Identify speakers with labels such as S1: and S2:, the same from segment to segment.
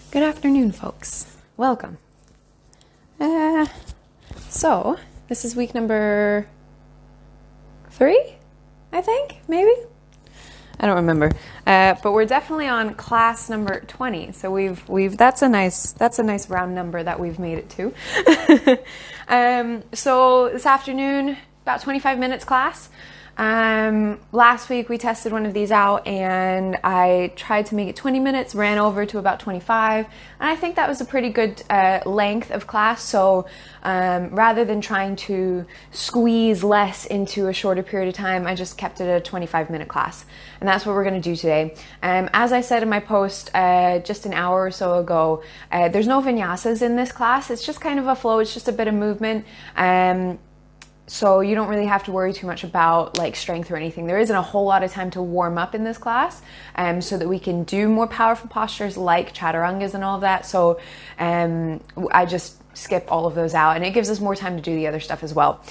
S1: Good afternoon, folks. Welcome. So, this is week number 3, I think, maybe? I don't remember. But we're definitely on class number 20. So that's a nice round number that we've made it to. So this afternoon, about 25 minutes class. Last week we tested one of these out and I tried to make it 20 minutes, ran over to about 25, and I think that was a pretty good length of class. So rather than trying to squeeze less into a shorter period of time, I just kept it a 25-minute class, and that's what we're going to do today. As I said in my post just an hour or so ago, there's no vinyasas in this class. It's just kind of a flow. It's just a bit of movement. So you don't really have to worry too much about like strength or anything. There isn't a whole lot of time to warm up in this class, so that we can do more powerful postures like chaturangas and all of that. So I just skip all of those out, and it gives us more time to do the other stuff as well.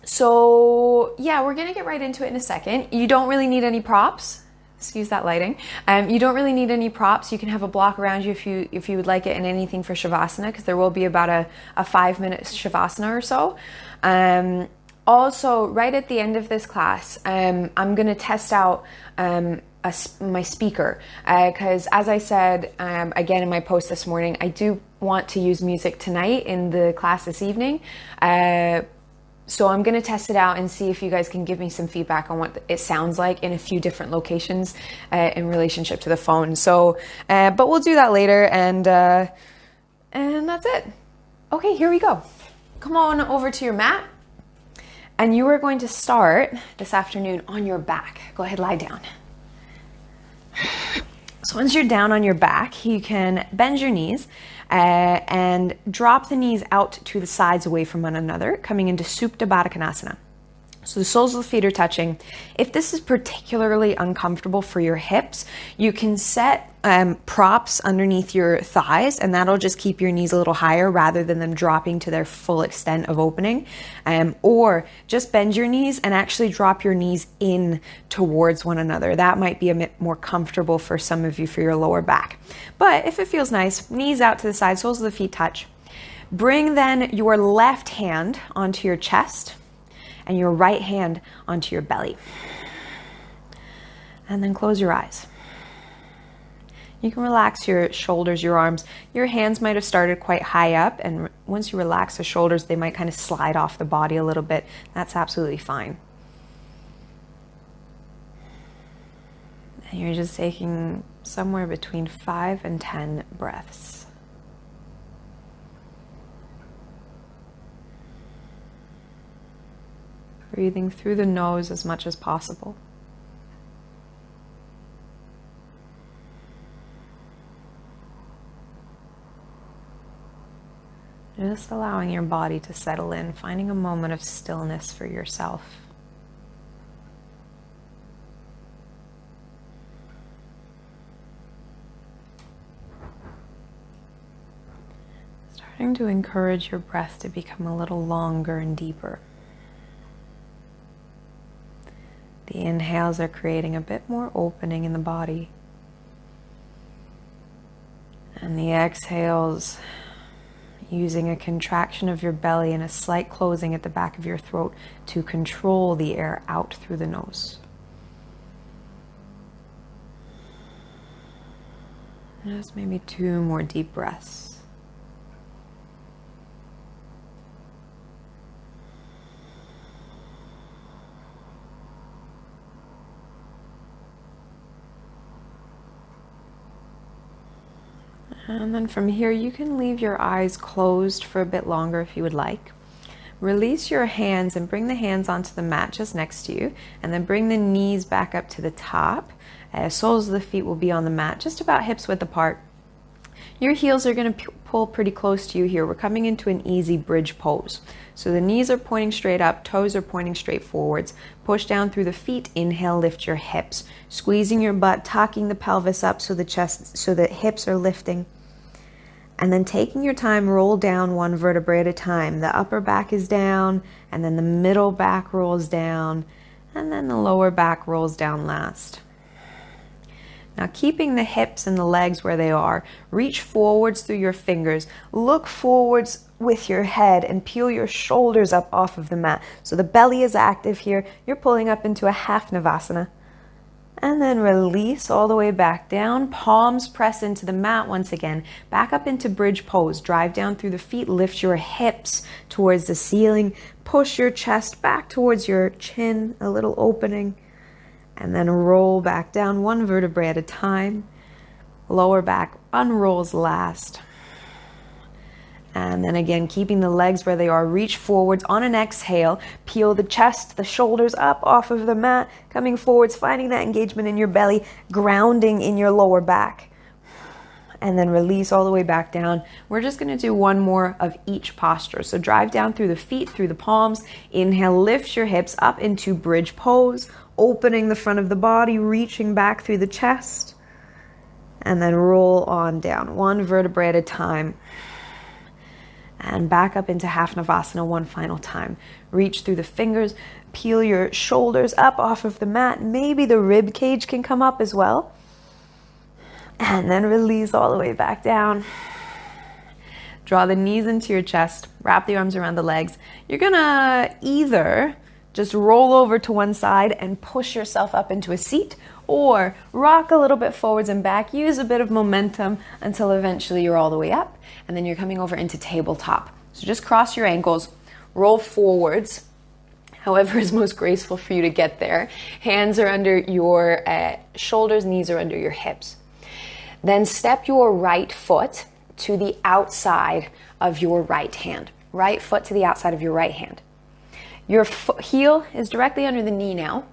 S1: So yeah, we're gonna get right into it in a second. You don't really need any props. Excuse that lighting. You don't really need any props. You can have a block around you if you would like it, and anything for Shavasana, because there will be about a 5-minute Shavasana or so. Also, right at the end of this class, I'm going to test out my speaker, because as I said again in my post this morning, I do want to use music tonight in the class this evening. So I'm going to test it out and see if you guys can give me some feedback on what it sounds like in a few different locations in relationship to the phone. So, but we'll do that later, and that's it. Okay, here we go. Come on over to your mat, and you are going to start this afternoon on your back. Go ahead, lie down. So once you're down on your back, you can bend your knees and drop the knees out to the sides away from one another, coming into Supta Baddha Konasana. So the soles of the feet are touching. If this is particularly uncomfortable for your hips, you can set props underneath your thighs, and that'll just keep your knees a little higher rather than them dropping to their full extent of opening. Or just bend your knees and actually drop your knees in towards one another. That might be a bit more comfortable for some of you for your lower back. But if it feels nice, knees out to the side, soles of the feet touch. Bring then your left hand onto your chest and your right hand onto your belly. And then close your eyes. You can relax your shoulders, your arms. Your hands might have started quite high up, and once you relax the shoulders, they might kind of slide off the body a little bit. That's absolutely fine. And you're just taking somewhere between 5 and 10 breaths. Breathing through the nose as much as possible. Just allowing your body to settle in, finding a moment of stillness for yourself. Starting to encourage your breath to become a little longer and deeper. The inhales are creating a bit more opening in the body. And the exhales, using a contraction of your belly and a slight closing at the back of your throat to control the air out through the nose. Just maybe 2 more deep breaths. And then from here, you can leave your eyes closed for a bit longer if you would like. Release your hands and bring the hands onto the mat just next to you, and then bring the knees back up to the top. Soles of the feet will be on the mat, just about hips width apart. Your heels are going to pull pretty close to you here. We're coming into an easy bridge pose. So the knees are pointing straight up, toes are pointing straight forwards. Push down through the feet, inhale, lift your hips. Squeezing your butt, tucking the pelvis up so the hips are lifting. And then taking your time, roll down one vertebrae at a time. The upper back is down, and then the middle back rolls down, and then the lower back rolls down last. Now keeping the hips and the legs where they are, reach forwards through your fingers, look forwards with your head and peel your shoulders up off of the mat. So the belly is active here. You're pulling up into a half Navasana. And then release all the way back down. Palms press into the mat once again. Back up into bridge pose. Drive down through the feet. Lift your hips towards the ceiling. Push your chest back towards your chin, a little opening. And then roll back down one vertebrae at a time. Lower back unrolls last. And then again, keeping the legs where they are, reach forwards on an exhale, peel the chest, the shoulders up off of the mat, coming forwards, finding that engagement in your belly, grounding in your lower back. And then release all the way back down. We're just gonna do one more of each posture. So drive down through the feet, through the palms. Inhale, lift your hips up into bridge pose, opening the front of the body, reaching back through the chest. And then roll on down, one vertebrae at a time. And back up into half Navasana one final time. Reach through the fingers, peel your shoulders up off of the mat. Maybe the rib cage can come up as well. And then release all the way back down. Draw the knees into your chest, wrap the arms around the legs. You're gonna either just roll over to one side and push yourself up into a seat, or rock a little bit forwards and back, use a bit of momentum until eventually you're all the way up, and then you're coming over into tabletop. So just cross your ankles, roll forwards, however is most graceful for you to get there. Hands are under your shoulders, knees are under your hips. Then step your right foot to the outside of your right hand. Right foot to the outside of your right hand. Your heel is directly under the knee now.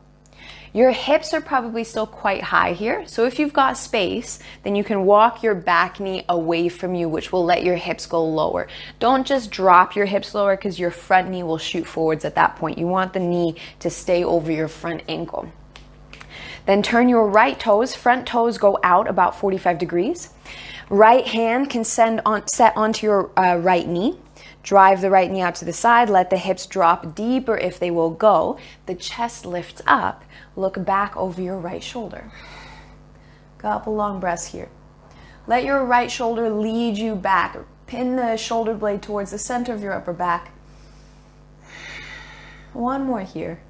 S1: Your hips are probably still quite high here. So if you've got space, then you can walk your back knee away from you, which will let your hips go lower. Don't just drop your hips lower because your front knee will shoot forwards at that point. You want the knee to stay over your front ankle. Then turn your right toes, front toes go out about 45 degrees. Right hand can set onto your right knee. Drive the right knee out to the side, let the hips drop deeper if they will go. The chest lifts up, look back over your right shoulder. Couple long breaths here. Let your right shoulder lead you back. Pin the shoulder blade towards the center of your upper back. One more here.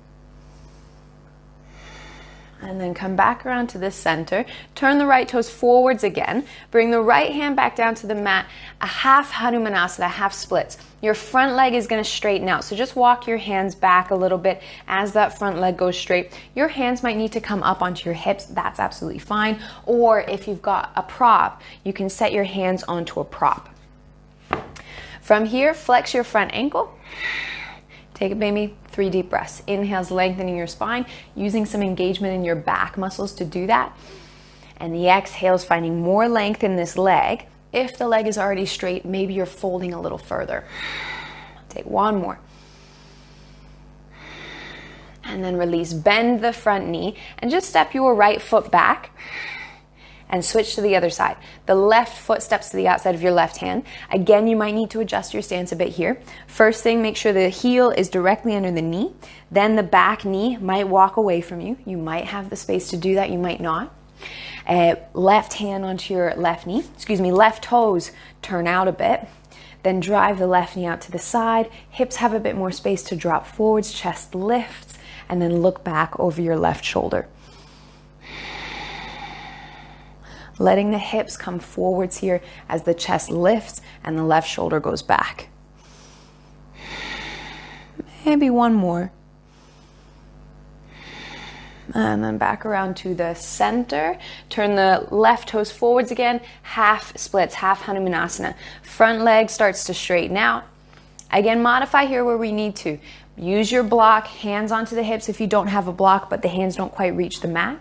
S1: And then come back around to the center. Turn the right toes forwards again. Bring the right hand back down to the mat. A half Hanumanasana, half splits. Your front leg is going to straighten out. So just walk your hands back a little bit as that front leg goes straight. Your hands might need to come up onto your hips. That's absolutely fine. Or if you've got a prop, you can set your hands onto a prop. From here, flex your front ankle. Take it, baby. 3 deep breaths. Inhales, lengthening your spine, using some engagement in your back muscles to do that. And the exhales, finding more length in this leg. If the leg is already straight, maybe you're folding a little further. Take one more. And then release. Bend the front knee and just step your right foot back and switch to the other side. The left foot steps to the outside of your left hand. Again, you might need to adjust your stance a bit here. First thing, make sure the heel is directly under the knee. Then the back knee might walk away from you. You might have the space to do that, you might not. Left hand onto your left knee, left toes turn out a bit. Then drive the left knee out to the side. Hips have a bit more space to drop forwards, chest lifts, and then look back over your left shoulder. Letting the hips come forwards here as the chest lifts and the left shoulder goes back. Maybe one more. And then back around to the center. Turn the left toes forwards again. Half splits, half Hanumanasana. Front leg starts to straighten out. Again, modify here where we need to. Use your block, hands onto the hips if you don't have a block, but the hands don't quite reach the mat.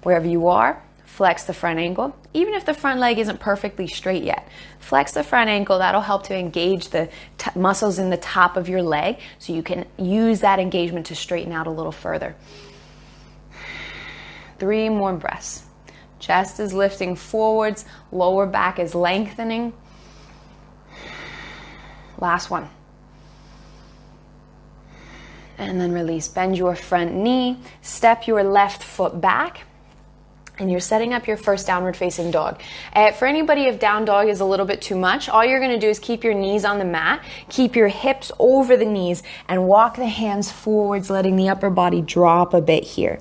S1: Wherever you are, flex the front ankle. Even if the front leg isn't perfectly straight yet, flex the front ankle. That'll help to engage the muscles in the top of your leg so you can use that engagement to straighten out a little further. 3 more breaths. Chest is lifting forwards, lower back is lengthening. Last one. And then release. Bend your front knee, step your left foot back, and you're setting up your first downward facing dog. For anybody, if down dog is a little bit too much, all you're gonna do is keep your knees on the mat, keep your hips over the knees, and walk the hands forwards, letting the upper body drop a bit here.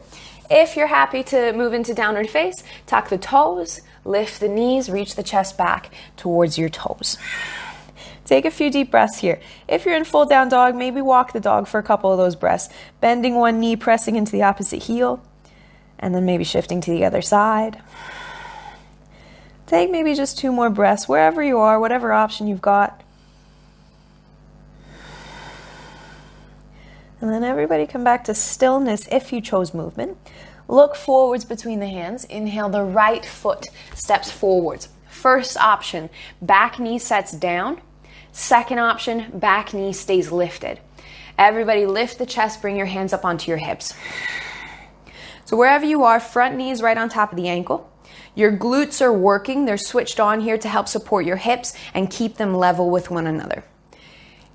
S1: If you're happy to move into downward face, tuck the toes, lift the knees, reach the chest back towards your toes. Take a few deep breaths here. If you're in full down dog, maybe walk the dog for a couple of those breaths. Bending one knee, pressing into the opposite heel, and then maybe shifting to the other side. Take maybe just 2 more breaths, wherever you are, whatever option you've got. And then everybody come back to stillness if you chose movement. Look forwards between the hands. Inhale, the right foot steps forwards. First option, back knee sets down. Second option, back knee stays lifted. Everybody lift the chest, bring your hands up onto your hips. So wherever you are, front knee is right on top of the ankle. Your glutes are working. They're switched on here to help support your hips and keep them level with one another.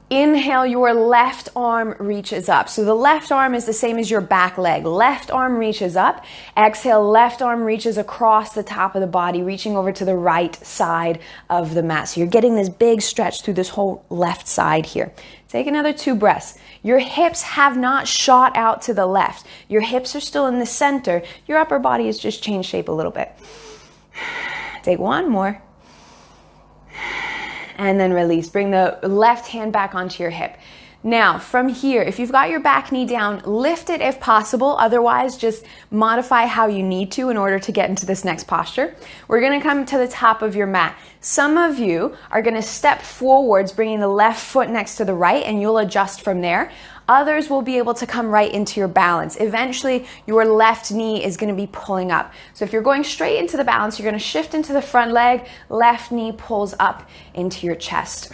S1: Inhale, your left arm reaches up. So the left arm is the same as your back leg. Left arm reaches up. Exhale, left arm reaches across the top of the body, reaching over to the right side of the mat. So you're getting this big stretch through this whole left side here. Take another 2 breaths. Your hips have not shot out to the left. Your hips are still in the center. Your upper body has just changed shape a little bit. Take 1 more. And then release. Bring the left hand back onto your hip. Now, from here, if you've got your back knee down, lift it if possible. Otherwise, just modify how you need to in order to get into this next posture. We're going to come to the top of your mat. Some of you are going to step forwards, bringing the left foot next to the right, and you'll adjust from there. Others will be able to come right into your balance. Eventually, your left knee is going to be pulling up. So if you're going straight into the balance, you're going to shift into the front leg, left knee pulls up into your chest.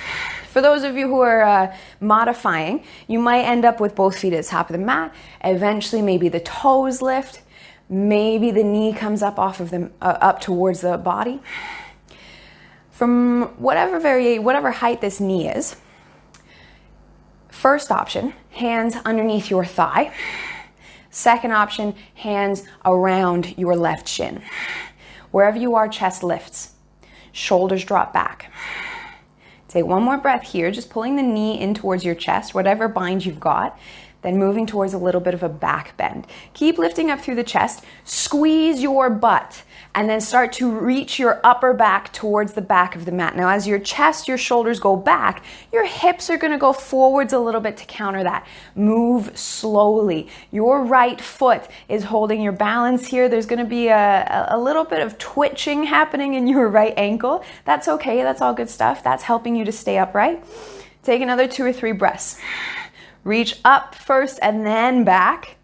S1: For those of you who are modifying, you might end up with both feet at the top of the mat. Eventually, maybe the toes lift. Maybe the knee comes up off of the up towards the body. From whatever height this knee is. First option, hands underneath your thigh. Second option, hands around your left shin. Wherever you are, chest lifts. Shoulders drop back. Take 1 more breath here, just pulling the knee in towards your chest, whatever bind you've got, then moving towards a little bit of a back bend. Keep lifting up through the chest, squeeze your butt, and then start to reach your upper back towards the back of the mat. Now, as your chest, your shoulders go back, your hips are gonna go forwards a little bit to counter that. Move slowly. Your right foot is holding your balance here. There's gonna be a little bit of twitching happening in your right ankle. That's okay, that's all good stuff. That's helping you to stay upright. Take another 2 or 3 breaths. Reach up first and then back.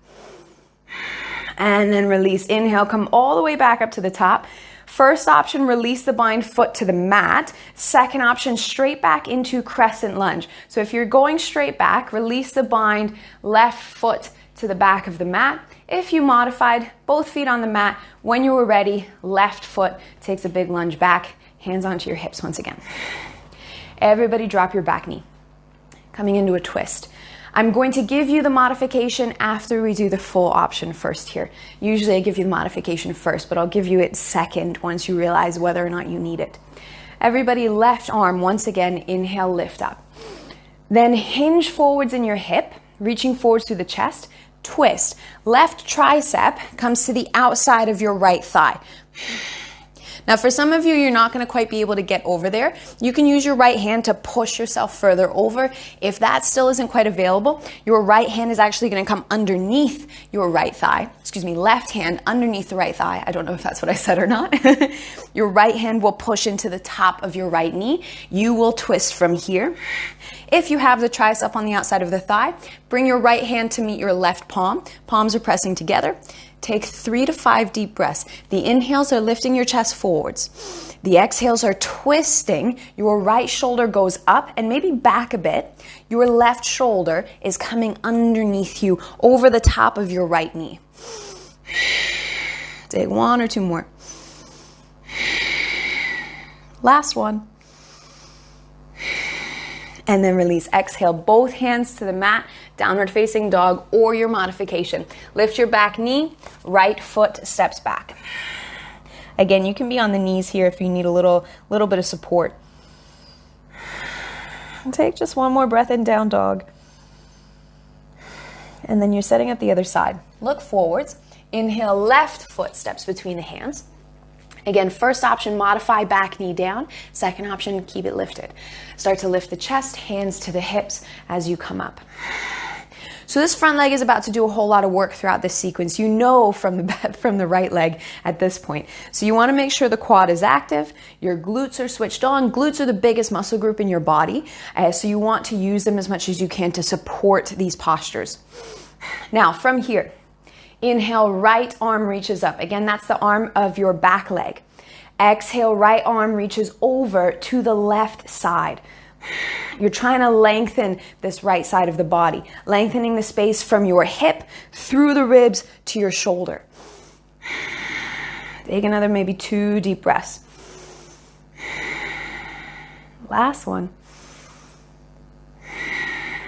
S1: And then release. Inhale, come all the way back up to the top. First option, release the bind foot to the mat. Second option, straight back into crescent lunge. So if you're going straight back, release the bind, left foot to the back of the mat. If you modified, both feet on the mat. When you were ready, left foot takes a big lunge back, hands onto your hips once again. Everybody drop your back knee. Coming into a twist. I'm going to give you the modification after we do the full option first here. Usually I give you the modification first, but I'll give you it second once you realize whether or not you need it. Everybody, left arm, once again, inhale, lift up. Then hinge forwards in your hip, reaching forwards through the chest, twist. Left tricep comes to the outside of your right thigh. Now, for some of you, you're not going to quite be able to get over there. You can use your right hand to push yourself further over. If that still isn't quite available, your right hand is actually going to come underneath your right thigh. Left hand underneath the right thigh. I don't know if that's what I said or not. Your right hand will push into the top of your right knee. You will twist from here. If you have the tricep on the outside of the thigh, bring your right hand to meet your left palm. Palms are pressing together. Take 3 to 5 deep breaths. The inhales are lifting your chest forwards. The exhales are twisting. Your right shoulder goes up and maybe back a bit. Your left shoulder is coming underneath you over the top of your right knee. Take 1 or 2 more. Last one. And then release. Exhale, both hands to the mat, downward facing dog or your modification. Lift your back knee, right foot steps back.
S2: Again, you can be on the knees here if you need a little bit of support. And take just one more breath in, down dog. And then you're setting up the other side. Look forwards. Inhale, left foot steps between the hands. Again, first option, modify back knee down. Second option, keep it lifted. Start to lift the chest, hands to the hips as you come up. So this front leg is about to do a whole lot of work throughout this sequence. You know from the right leg at this point. So you want to make sure the quad is active, your glutes are switched on. Glutes are the biggest muscle group in your body, so you want to use them as much as you can to support these postures. Now from here, inhale, right arm reaches up. Again, that's the arm of your back leg. Exhale, right arm reaches over to the left side. You're trying to lengthen this right side of the body, lengthening the space from your hip through the ribs to your shoulder. Take another maybe 2 deep breaths. Last one.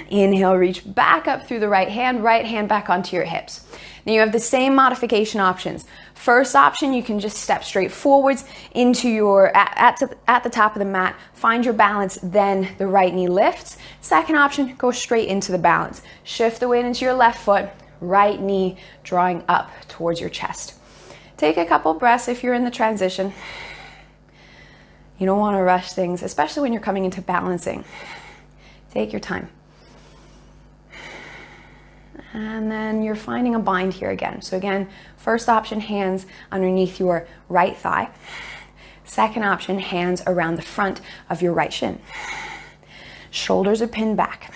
S2: Inhale, reach back up through the right hand back onto your hips. Now you have the same modification options. First option, you can just step straight forwards into your, at the top of the mat, find your balance, then the right knee lifts. Second option, go straight into the balance. Shift the weight into your left foot, right knee drawing up towards your chest. Take a couple breaths if you're in the transition. You don't want to rush things, especially when you're coming into balancing. Take your time. And then you're finding a bind here again. So again, first option, hands underneath your right thigh. Second option, hands around the front of your right shin. Shoulders are pinned back.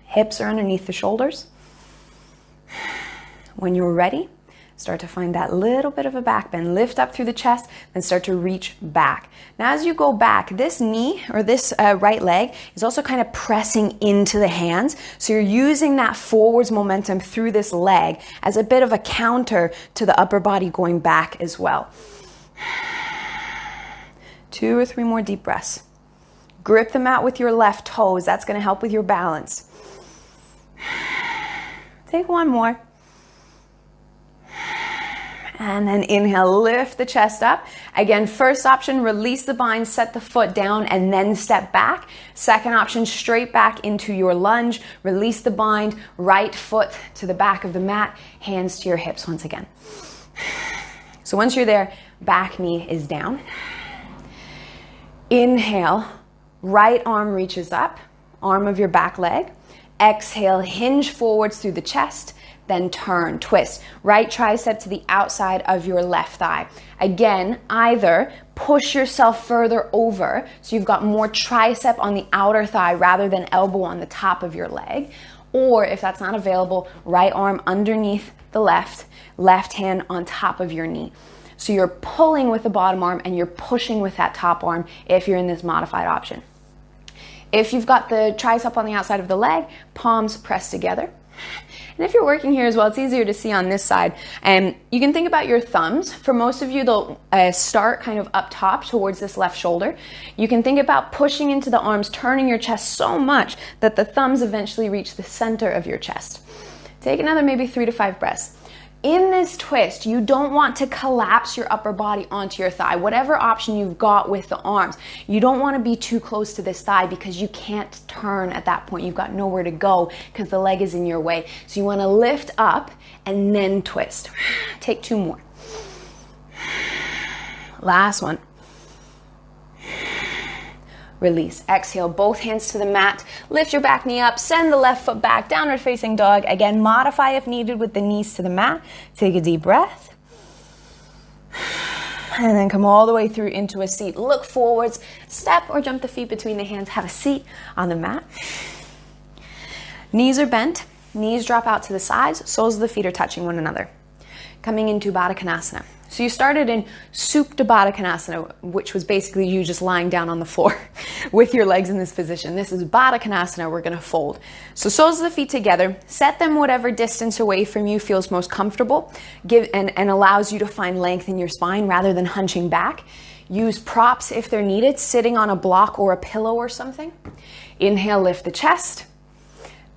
S2: Hips are underneath the shoulders. When you're ready, start to find that little bit of a back bend. Lift up through the chest, then start to reach back. Now as you go back, this knee or this right leg is also kind of pressing into the hands. So you're using that forwards momentum through this leg as a bit of a counter to the upper body going back as well. 2 or 3 more deep breaths. Grip the mat with your left toes. That's going to help with your balance. Take one more. And then inhale, lift the chest up. Again, first option, release the bind, set the foot down, and then step back. Second option, straight back into your lunge. Release the bind, right foot to the back of the mat, hands to your hips once again. So once you're there, back knee is down. Inhale, right arm reaches up, arm of your back leg. Exhale, hinge forwards through the chest. Then turn, twist. Right tricep to the outside of your left thigh. Again, either push yourself further over so you've got more tricep on the outer thigh rather than elbow on the top of your leg. Or if that's not available, right arm underneath the left hand on top of your knee. So you're pulling with the bottom arm and you're pushing with that top arm if you're in this modified option. If you've got the tricep on the outside of the leg, palms pressed together. And if you're working here as well, it's easier to see on this side. You can think about your thumbs. For most of you, they'll start kind of up top towards this left shoulder. You can think about pushing into the arms, turning your chest so much that the thumbs eventually reach the center of your chest. Take another maybe 3 to 5 breaths. In this twist, you don't want to collapse your upper body onto your thigh. Whatever option you've got with the arms, you don't want to be too close to this thigh because you can't turn at that point. You've got nowhere to go because the leg is in your way. So you want to lift up and then twist. Take 2 more. Last one. Release. Exhale, both hands to the mat. Lift your back knee up. Send the left foot back. Downward facing dog. Again, modify if needed with the knees to the mat. Take a deep breath. And then come all the way through into a seat. Look forwards. Step or jump the feet between the hands. Have a seat on the mat. Knees are bent. Knees drop out to the sides. Soles of the feet are touching one another. Coming into Baddha Konasana. So you started in Supta Baddha Konasana, which was basically you just lying down on the floor with your legs in this position. This is Baddha Konasana, we're gonna fold. So soles of the feet together, set them whatever distance away from you feels most comfortable, and allows you to find length in your spine rather than hunching back. Use props if they're needed, sitting on a block or a pillow or something. Inhale, lift the chest.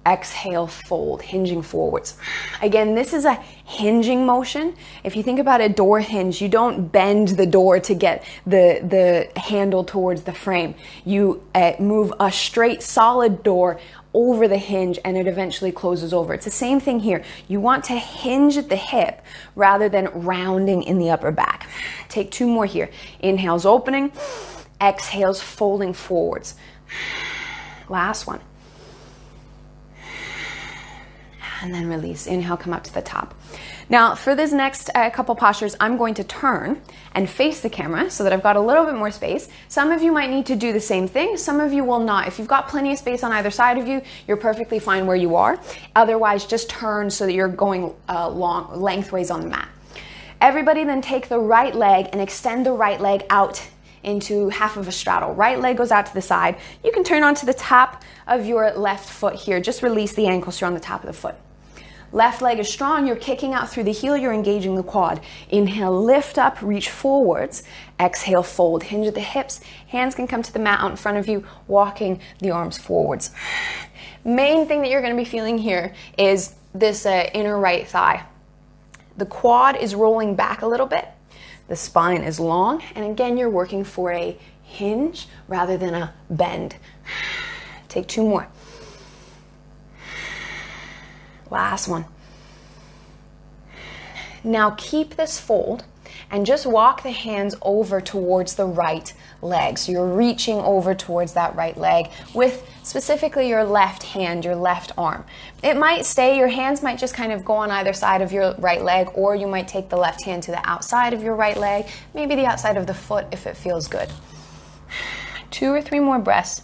S2: Exhale, fold, hinging forwards. Again, this is a hinging motion. If you think about a door hinge, you don't bend the door to get the handle towards the frame. You move a straight, solid door over the hinge and it eventually closes over. It's the same thing here. You want to hinge at the hip rather than rounding in the upper back. Take 2 more here. Inhales, opening. Exhales, folding forwards. Last one. And then release. Inhale, come up to the top. Now, for this next couple postures, I'm going to turn and face the camera so that I've got a little bit more space. Some of you might need to do the same thing. Some of you will not. If you've got plenty of space on either side of you, you're perfectly fine where you are. Otherwise, just turn so that you're going lengthways on the mat. Everybody then take the right leg and extend the right leg out into half of a straddle. Right leg goes out to the side. You can turn onto the top of your left foot here. Just release the ankle so you're on the top of the foot. Left leg is strong. You're kicking out through the heel. You're engaging the quad. Inhale, lift up, reach forwards. Exhale, fold. Hinge at the hips. Hands can come to the mat out in front of you, walking the arms forwards. Main thing that you're going to be feeling here is this inner right thigh. The quad is rolling back a little bit. The spine is long. And again, you're working for a hinge rather than a bend. Take 2 more. Last one. Now keep this fold and just walk the hands over towards the right leg. So you're reaching over towards that right leg with specifically your left hand, your left arm. It might stay, your hands might just kind of go on either side of your right leg, or you might take the left hand to the outside of your right leg, maybe the outside of the foot if it feels good. 2 or 3 more breaths.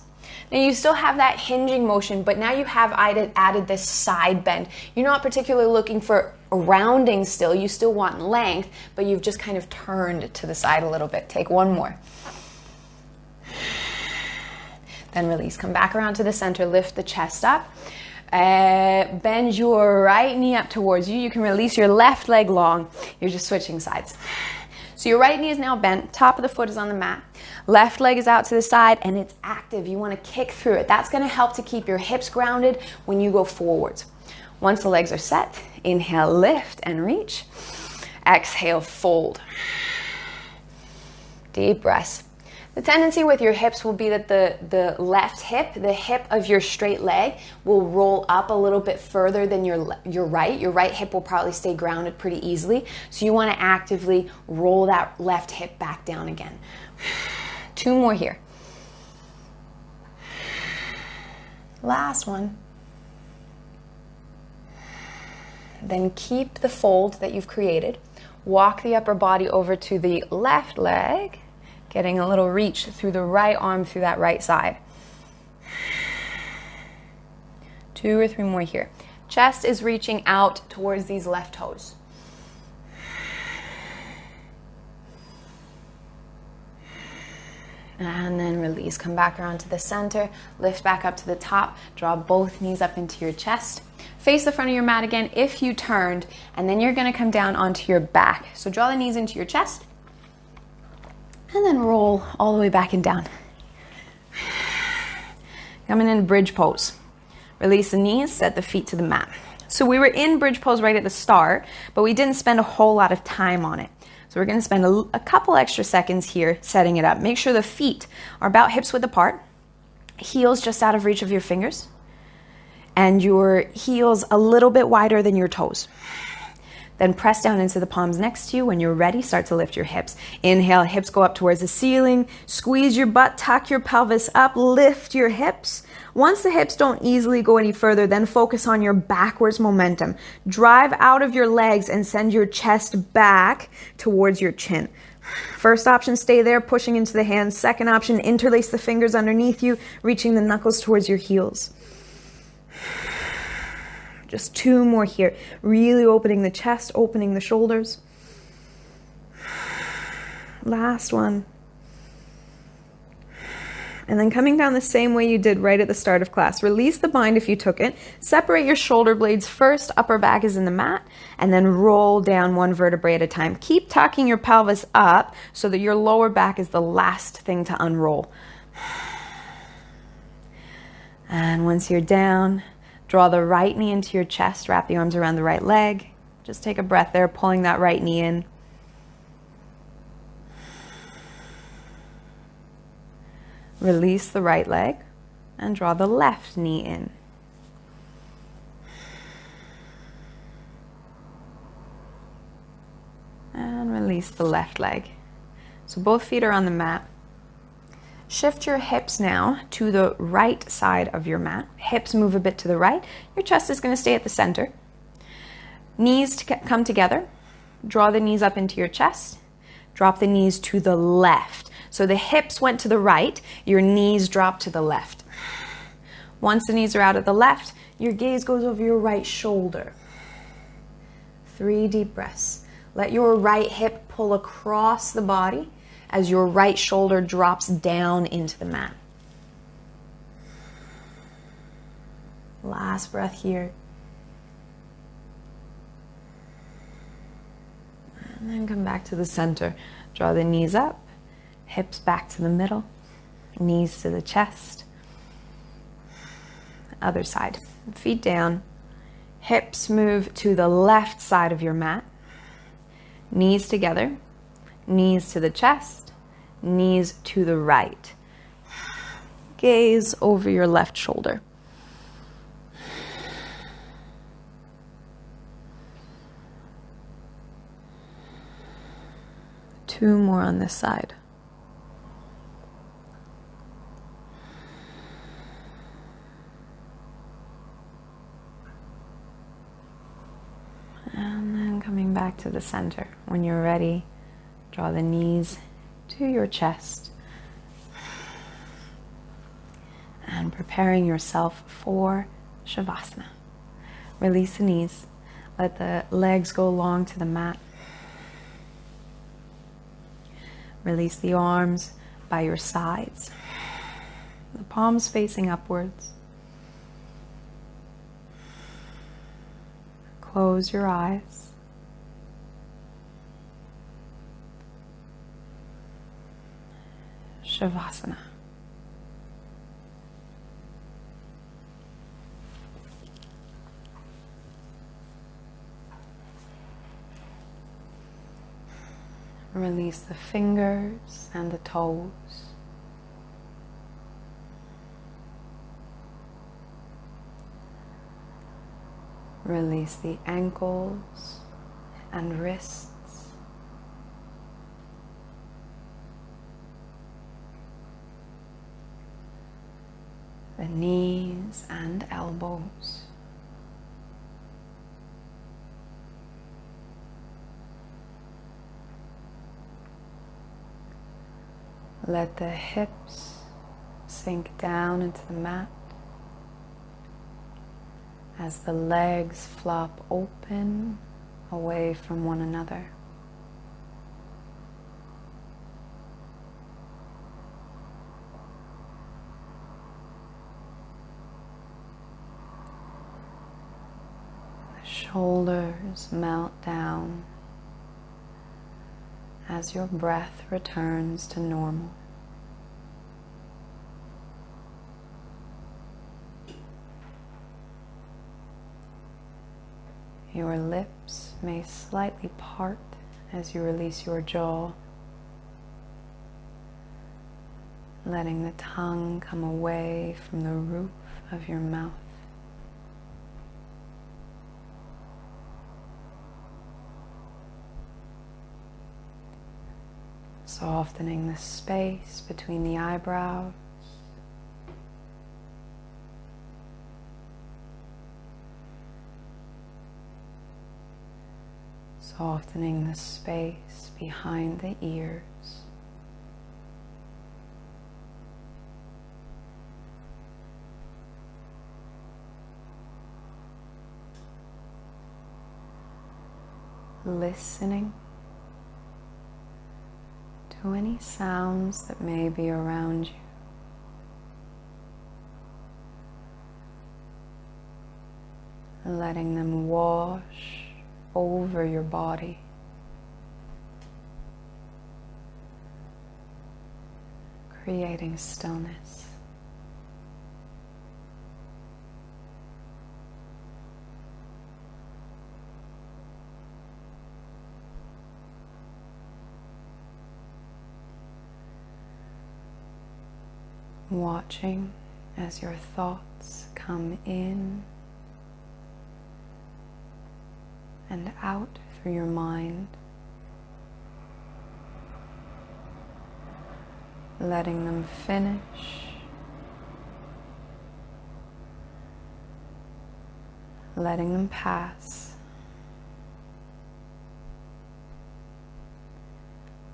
S2: Now you still have that hinging motion, but now you have added this side bend. You're not particularly looking for a rounding still. You still want length, but you've just kind of turned to the side a little bit. Take 1 more. Then release. Come back around to the center. Lift the chest up. Bend your right knee up towards you. You can release your left leg long. You're just switching sides. So your right knee is now bent. Top of the foot is on the mat. Left leg is out to the side and it's active. You want to kick through it. That's going to help to keep your hips grounded when you go forwards. Once the legs are set, inhale, lift and reach. Exhale, fold. Deep breaths. The tendency with your hips will be that the left hip, the hip of your straight leg, will roll up a little bit further than your right. Your right hip will probably stay grounded pretty easily. So you want to actively roll that left hip back down again. 2 more here. Last one. Then keep the fold that you've created. Walk the upper body over to the left leg, getting a little reach through the right arm through that right side. 2 or 3 more here. Chest is reaching out towards these left toes. And then release. Come back around to the center. Lift back up to the top. Draw both knees up into your chest. Face the front of your mat again if you turned. And then you're going to come down onto your back. So draw the knees into your chest. And then roll all the way back and down. Coming into bridge pose. Release the knees, set the feet to the mat. So we were in bridge pose right at the start, but we didn't spend a whole lot of time on it. So we're going to spend a couple extra seconds here setting it up. Make sure the feet are about hips width apart, heels just out of reach of your fingers, and your heels a little bit wider than your toes. Then press down into the palms next to you. When you're ready, start to lift your hips. Inhale, hips go up towards the ceiling. Squeeze your butt, tuck your pelvis up, lift your hips. Once the hips don't easily go any further, then focus on your backwards momentum. Drive out of your legs and send your chest back towards your chin. First option, stay there, pushing into the hands. Second option, interlace the fingers underneath you, reaching the knuckles towards your heels. Just 2 more here. Really opening the chest, opening the shoulders. Last one. And then coming down the same way you did right at the start of class. Release the bind if you took it. Separate your shoulder blades first. Upper back is in the mat. And then roll down 1 vertebrae at a time. Keep tucking your pelvis up so that your lower back is the last thing to unroll. And once you're down, Draw the right knee into your chest, wrap the arms around the right leg. Just take a breath there, pulling that right knee in. Release the right leg and draw the left knee in. And release the left leg. So both feet are on the mat. Shift your hips now to the right side of your mat. Hips move a bit to the right. Your chest is going to stay at the center. Knees come together. Draw the knees up into your chest. Drop the knees to the left. So the hips went to the right, your knees drop to the left. Once the knees are out of the left, your gaze goes over your right shoulder. 3 deep breaths. Let your right hip pull across the body as your right shoulder drops down into the mat. Last breath here. And then come back to the center. Draw the knees up, hips back to the middle, knees to the chest. Other side. Feet down. Hips move to the left side of your mat. Knees together. Knees to the chest. Knees to the right. Gaze over your left shoulder. Two more on this side. And then coming back to the center. When you're ready, draw the knees to your chest. And preparing yourself for Shavasana. Release the knees. Let the legs go long to the mat. Release the arms by your sides. The palms facing upwards. Close your eyes. Shavasana. Release the fingers and the toes. Release the ankles and wrists. The knees and elbows. Let the hips sink down into the mat as the legs flop open away from one another. The shoulders melt down as your breath returns to normal. Your lips may slightly part as you release your jaw, letting the tongue come away from the roof of your mouth. Softening the space between the eyebrows. Softening the space behind the ears. Listening to any sounds that may be around you. Letting them wash over your body. Creating stillness.
S1: watching as your thoughts come in and out through your mind, letting them finish, letting them pass,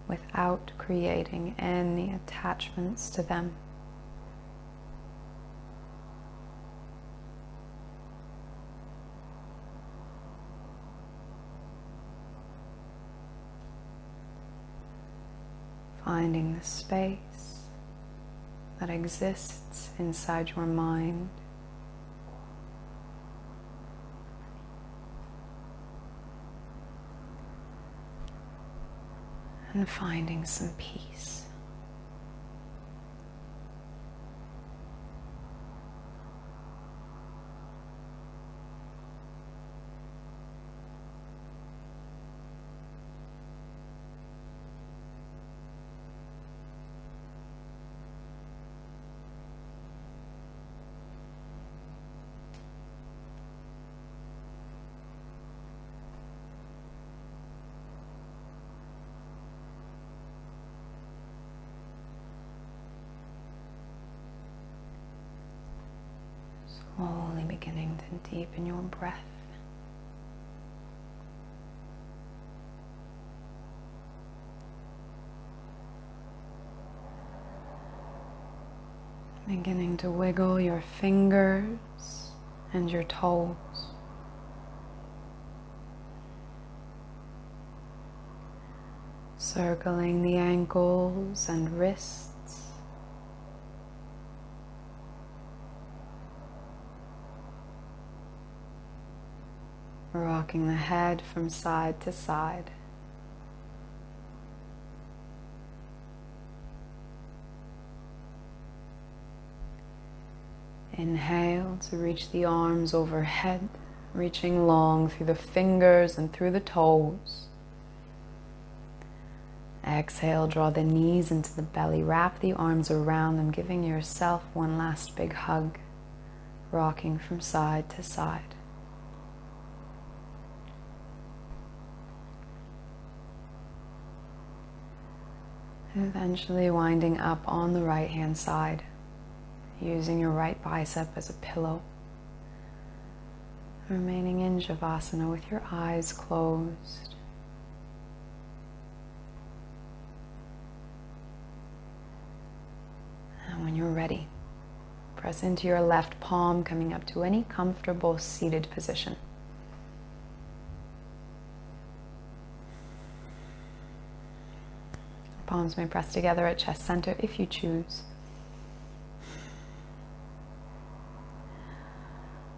S1: without creating any attachments to them. Finding the space that exists inside your mind, and finding some peace. Slowly beginning to deepen your breath. Beginning to wiggle your fingers and your toes. Circling the ankles and wrists. Rocking the head from side to side. Inhale to reach the arms overhead, reaching long through the fingers and through the toes. Exhale, draw the knees into the belly, wrap the arms around them, giving yourself one last big hug, rocking from side to side. Eventually winding up on the right hand side, using your right bicep as a pillow. Remaining in Shavasana with your eyes closed. And when you're ready, press into your left palm, coming up to any comfortable seated position. Palms may press together at chest center if you choose.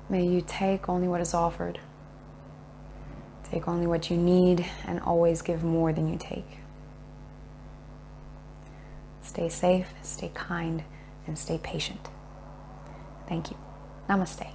S1: May you take only what is offered. Take only what you need and always give more than you take. Stay safe, stay kind, and stay patient. Thank you. Namaste.